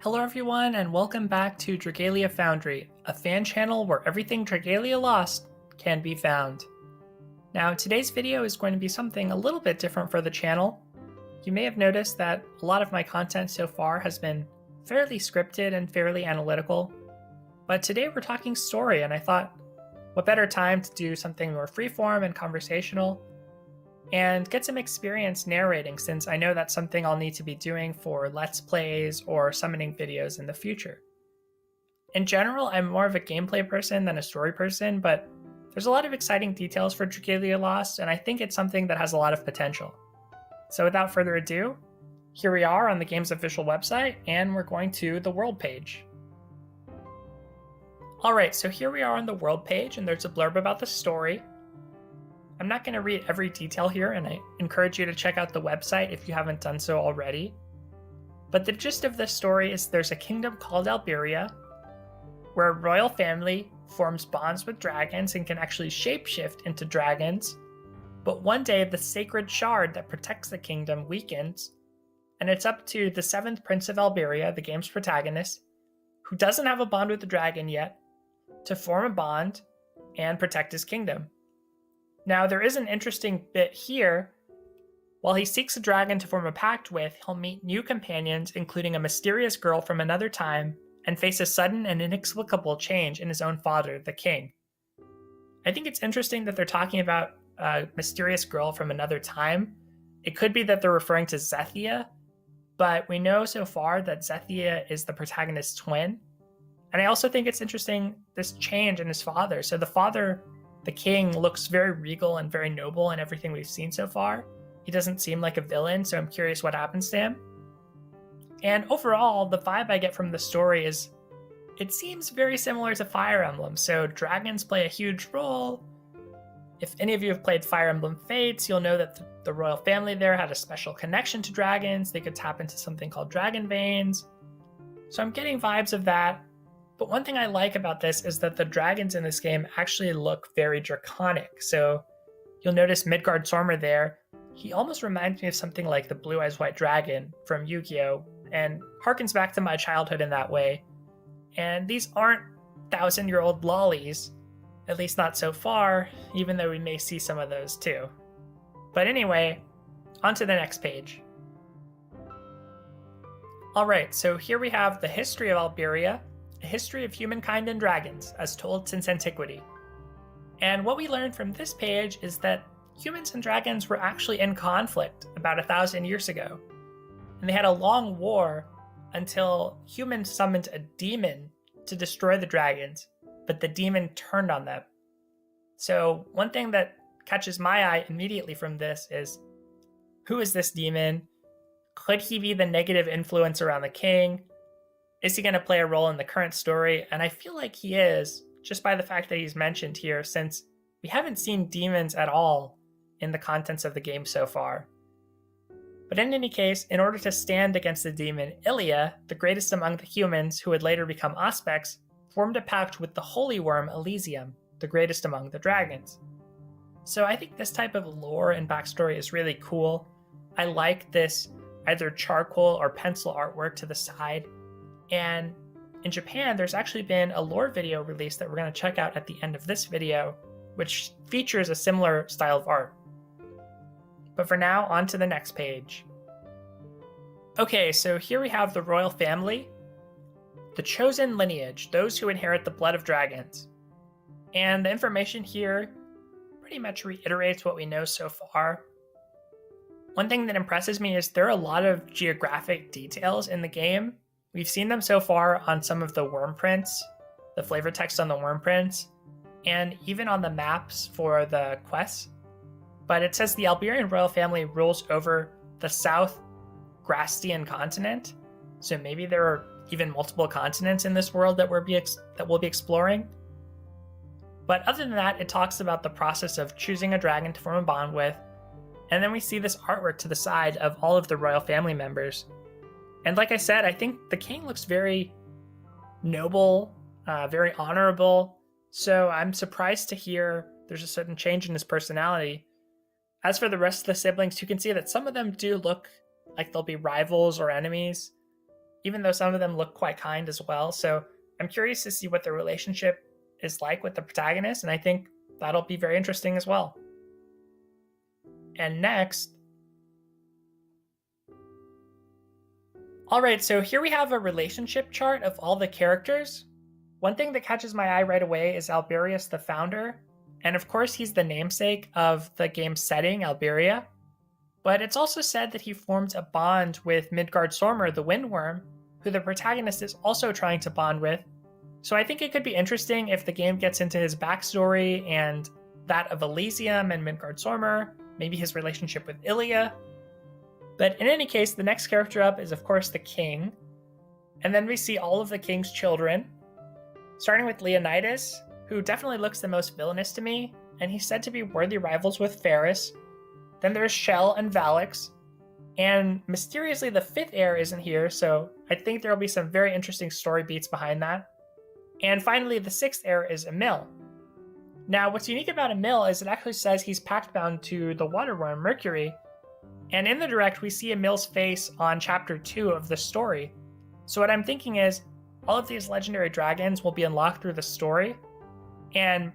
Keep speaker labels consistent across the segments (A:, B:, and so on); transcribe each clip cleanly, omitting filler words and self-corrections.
A: Hello everyone and welcome back to Dragalia Foundry, a fan channel where everything Dragalia lost can be found. Now today's video is going to be something a little bit different for the channel. You may have noticed that a lot of my content so far has been fairly scripted and fairly analytical, but today we're talking story and I thought what better time to do something more freeform and conversational and get some experience narrating, since I know that's something I'll need to be doing for Let's Plays or summoning videos in the future. In general, I'm more of a gameplay person than a story person, but there's a lot of exciting details for Dragalia Lost, and I think it's something that has a lot of potential. So without further ado, here we are on the game's official website, and we're going to the world page. Alright, so here we are on the world page, and there's a blurb about the story. I'm not going to read every detail here, and I encourage you to check out the website if you haven't done so already. But the gist of this story is there's a kingdom called Alberia, where a royal family forms bonds with dragons and can actually shapeshift into dragons. But one day the sacred shard that protects the kingdom weakens, and it's up to the 7th Prince of Alberia, the game's protagonist, who doesn't have a bond with the dragon yet, to form a bond and protect his kingdom. Now, there is an interesting bit here. While he seeks a dragon to form a pact with, he'll meet new companions, including a mysterious girl from another time, and face a sudden and inexplicable change in his own father, the king. I think it's interesting that they're talking about a mysterious girl from another time. It could be that they're referring to Zethia, but we know so far that Zethia is the protagonist's twin. And I also think it's interesting, this change in his father. So the father, the king, looks very regal and very noble in everything we've seen so far. He doesn't seem like a villain, so I'm curious what happens to him. And overall, the vibe I get from the story is it seems very similar to Fire Emblem, so dragons play a huge role. If any of you have played Fire Emblem Fates, you'll know that the royal family there had a special connection to dragons. They could tap into something called dragon veins. So I'm getting vibes of that. But one thing I like about this is that the dragons in this game actually look very draconic. So you'll notice Midgard Sormer there. He almost reminds me of something like the Blue Eyes White Dragon from Yu-Gi-Oh! And harkens back to my childhood in that way. And these aren't 1,000-year-old lollies, at least not so far, even though we may see some of those too. But anyway, on to the next page. Alright, so here we have the history of Alberia, a history of humankind and dragons, as told since antiquity. And what we learn from this page is that humans and dragons were actually in conflict about 1,000 years ago. And they had a long war until humans summoned a demon to destroy the dragons, but the demon turned on them. So one thing that catches my eye immediately from this is, who is this demon? Could he be the negative influence around the king? Is he going to play a role in the current story? And I feel like he is, just by the fact that he's mentioned here, since we haven't seen demons at all in the contents of the game so far. But in any case, in order to stand against the demon, Ilia, the greatest among the humans who would later become Auspex, formed a pact with the holy worm Elysium, the greatest among the dragons. So I think this type of lore and backstory is really cool. I like this either charcoal or pencil artwork to the side. And in Japan, there's actually been a lore video released that we're going to check out at the end of this video, which features a similar style of art. But for now, on to the next page. Okay, so here we have the royal family, the chosen lineage, those who inherit the blood of dragons. And the information here pretty much reiterates what we know so far. One thing that impresses me is there are a lot of geographic details in the game. We've seen them so far on some of the worm prints, the flavor text on the worm prints, and even on the maps for the quests. But it says the Alberian royal family rules over the South Grastian continent, so maybe there are even multiple continents in this world that we'll be exploring. But other than that, it talks about the process of choosing a dragon to form a bond with, and then we see this artwork to the side of all of the royal family members. And like I said, I think the king looks very noble, very honorable, so I'm surprised to hear there's a certain change in his personality. As for the rest of the siblings, you can see that some of them do look like they'll be rivals or enemies. even though some of them look quite kind as well. So I'm curious to see what the relationship is like with the protagonist, and I think that'll be very interesting as well. And next, all right, so here we have a relationship chart of all the characters. One thing that catches my eye right away is Alberius, the founder, and of course he's the namesake of the game's setting, Alberia. But it's also said that he formed a bond with Midgard-Sormr, the Windworm, who the protagonist is also trying to bond with. So I think it could be interesting if the game gets into his backstory and that of Elysium and Midgard-Sormr, maybe his relationship with Ilia. But in any case, the next character up is of course the king. And then we see all of the king's children, starting with Leonidas, who definitely looks the most villainous to me, and he's said to be worthy rivals with Ferris. Then there's Shell and Valix, and mysteriously the fifth heir isn't here, so I think there'll be some very interesting story beats behind that. And finally, the sixth heir is Emil. Now, what's unique about Emil is it actually says he's pact-bound to the waterworm Mercury, and in the direct we see Emil's face on chapter 2 of the story. So what I'm thinking is, all of these legendary dragons will be unlocked through the story, and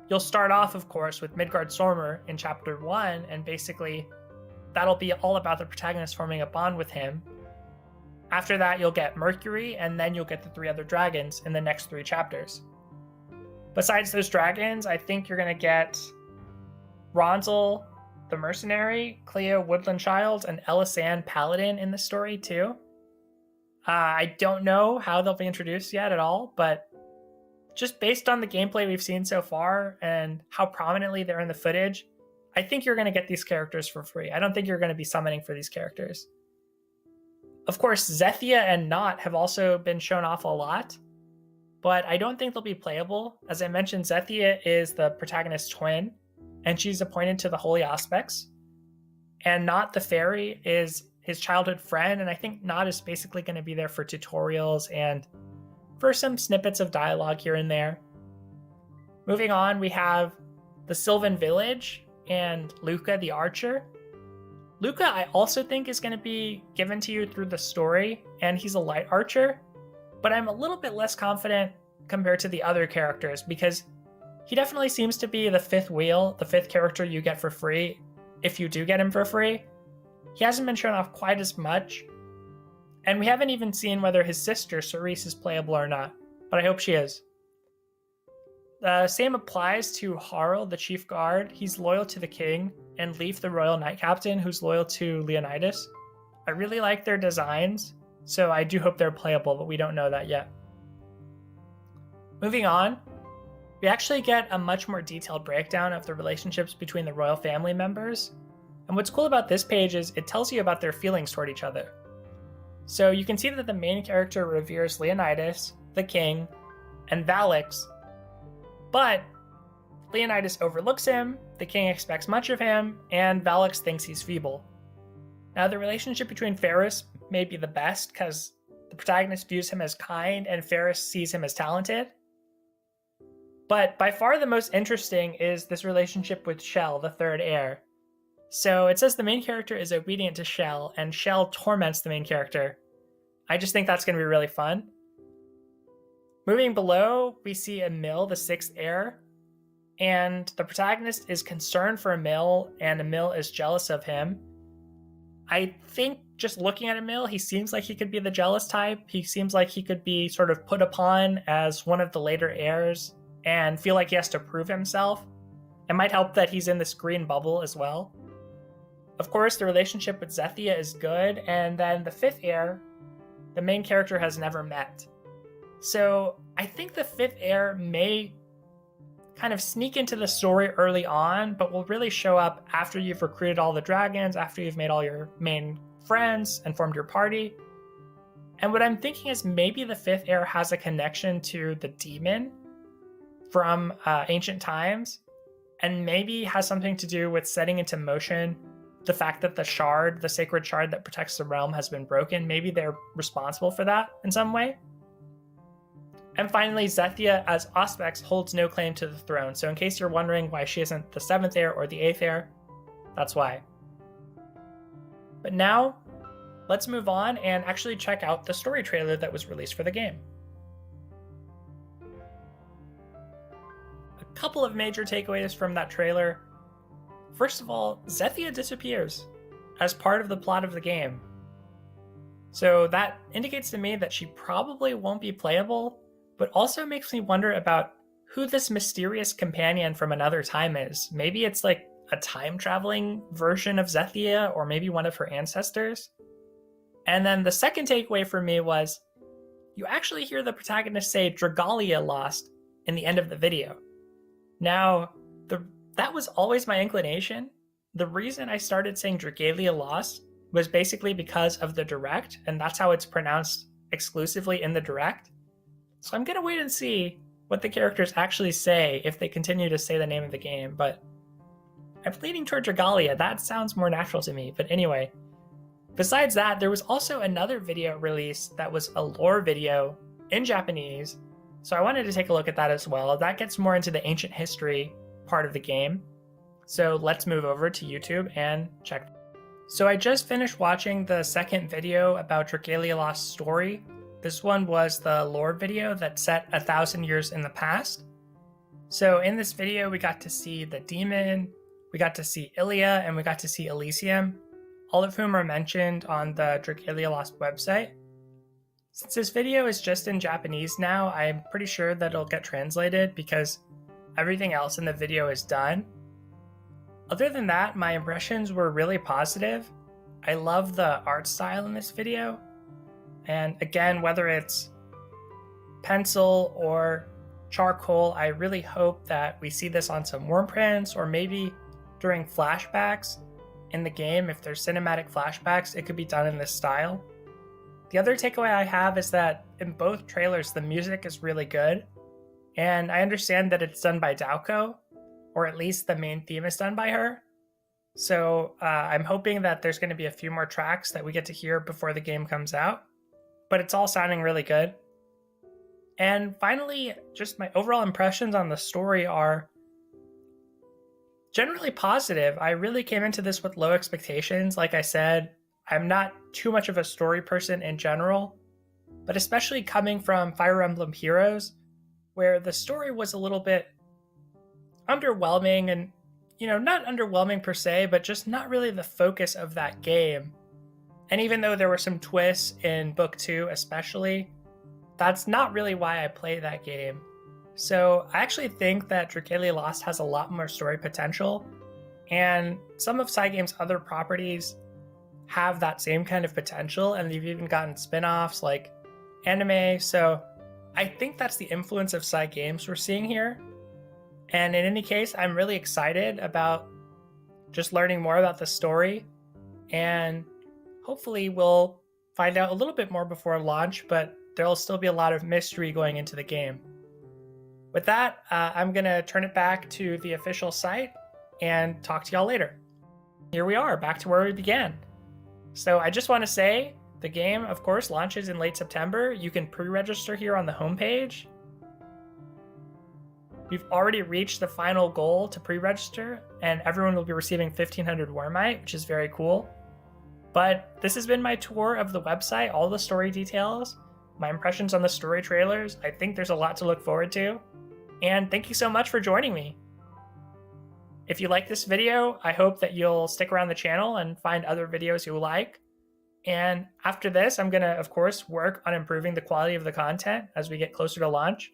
A: you'll start off, of course, with Midgard-Sormr in chapter 1, and basically that'll be all about the protagonist forming a bond with him. After that, you'll get Mercury, and then you'll get the 3 other dragons in the next 3 chapters. Besides those dragons, I think you're going to get Ronzel, the mercenary, Cleo, Woodland Child, and Elisanne, Paladin in the story too. I don't know how they'll be introduced yet at all, but just based on the gameplay we've seen so far and how prominently they're in the footage, I think you're going to get these characters for free. I don't think you're going to be summoning for these characters. Of course, Zethia and Not have also been shown off a lot, but I don't think they'll be playable. As I mentioned, Zethia is the protagonist's twin, and she's appointed to the Holy Aspects. And Not the fairy is his childhood friend, and I think Not is basically going to be there for tutorials and for some snippets of dialogue here and there. Moving on, we have the Sylvan Village and Luca the Archer. Luca, I also think, is going to be given to you through the story, and he's a light archer, but I'm a little bit less confident compared to the other characters because he definitely seems to be the fifth wheel, the fifth character you get for free if you do get him for free. He hasn't been shown off quite as much, and we haven't even seen whether his sister Cerise is playable or not, but I hope she is. The same applies to Harl, the chief guard. He's loyal to the king, and Leif, the royal knight captain, who's loyal to Leonidas. I really like their designs, so I do hope they're playable, but we don't know that yet. Moving on, we actually get a much more detailed breakdown of the relationships between the royal family members. And what's cool about this page is it tells you about their feelings toward each other. So you can see that the main character reveres Leonidas, the king, and Valix, but Leonidas overlooks him, the king expects much of him, and Valix thinks he's feeble. Now, the relationship between Ferris may be the best because the protagonist views him as kind and Ferris sees him as talented. But by far the most interesting is this relationship with Shell, the third heir. So it says the main character is obedient to Shell, and Shell torments the main character. I just think that's going to be really fun. Moving below, we see Emil, the sixth heir, and the protagonist is concerned for Emil, and Emil is jealous of him. I think just looking at Emil, he seems like he could be the jealous type. He seems like he could be sort of put upon as one of the later heirs and feel like he has to prove himself. It might help that he's in this green bubble as well. Of course, the relationship with Zethia is good, and then the fifth heir, the main character has never met. So I think the fifth heir may kind of sneak into the story early on, but will really show up after you've recruited all the dragons, after you've made all your main friends and formed your party. And what I'm thinking is maybe the fifth heir has a connection to the demon from ancient times, and maybe has something to do with setting into motion the fact that the shard, the sacred shard that protects the realm, has been broken. Maybe they're responsible for that in some way. And finally, Zethia as Auspex holds no claim to the throne. So in case you're wondering why she isn't the seventh heir or the eighth heir, that's why. But now, let's move on and actually check out the story trailer that was released for the game. A couple of major takeaways from that trailer. First of all, Zethia disappears as part of the plot of the game. So that indicates to me that she probably won't be playable, but also makes me wonder about who this mysterious companion from another time is. Maybe it's like a time-traveling version of Zethia, or maybe one of her ancestors. And then the second takeaway for me was, you actually hear the protagonist say Dragalia lost in the end of the video. Now, that was always my inclination. The reason I started saying Dragalia lost was basically because of the direct, and that's how it's pronounced exclusively in the direct. So I'm gonna wait and see what the characters actually say if they continue to say the name of the game, but I'm leaning toward Dragalia. That sounds more natural to me. But anyway, besides that, there was also another video released that was a lore video in Japanese. So I wanted to take a look at that as well. That gets more into the ancient history part of the game. So let's move over to YouTube and check. So I just finished watching the second video about Dragalia Lost's story. This one was the lore video that set 1,000 years in the past. So in this video, we got to see the demon, we got to see Ilia, and we got to see Elysium, all of whom are mentioned on the Dragalia Lost website. Since this video is just in Japanese now, I'm pretty sure that it'll get translated because everything else in the video is done. Other than that, my impressions were really positive. I love the art style in this video. And again, whether it's pencil or charcoal, I really hope that we see this on some worm prints, or maybe during flashbacks in the game. If there's cinematic flashbacks, it could be done in this style. The other takeaway I have is that in both trailers, the music is really good. And I understand that it's done by Daoko, or at least the main theme is done by her. So I'm hoping that there's going to be a few more tracks that we get to hear before the game comes out. But it's all sounding really good. And finally, just my overall impressions on the story are generally positive. I really came into this with low expectations. Like I said, I'm not too much of a story person in general, but especially coming from Fire Emblem Heroes, where the story was a little bit underwhelming, and, not underwhelming per se, but just not really the focus of that game. And even though there were some twists in Book 2 especially, that's not really why I play that game. So I actually think that Dragalia Lost has a lot more story potential, and some of Cygame's other properties have that same kind of potential, and they've even gotten spin-offs like anime. So I think that's the influence of Cygames we're seeing here. And in any case, I'm really excited about just learning more about the story, and hopefully we'll find out a little bit more before launch, but there'll still be a lot of mystery going into the game. With that, I'm going to turn it back to the official site and talk to y'all later. Here we are, back to where we began. So I just want to say, the game, of course, launches in late September. You can pre-register here on the homepage. We've already reached the final goal to pre-register, and everyone will be receiving 1,500 Wormite, which is very cool. But this has been my tour of the website, all the story details, my impressions on the story trailers. I think there's a lot to look forward to. And thank you so much for joining me. If you like this video, I hope that you'll stick around the channel and find other videos you like. And after this, I'm going to, of course, work on improving the quality of the content as we get closer to launch.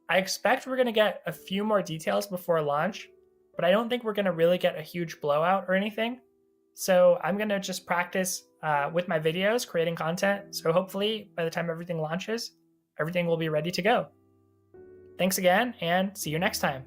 A: I expect we're going to get a few more details before launch, but I don't think we're going to really get a huge blowout or anything. So I'm going to just practice with my videos, creating content. So hopefully by the time everything launches, everything will be ready to go. Thanks again, and see you next time.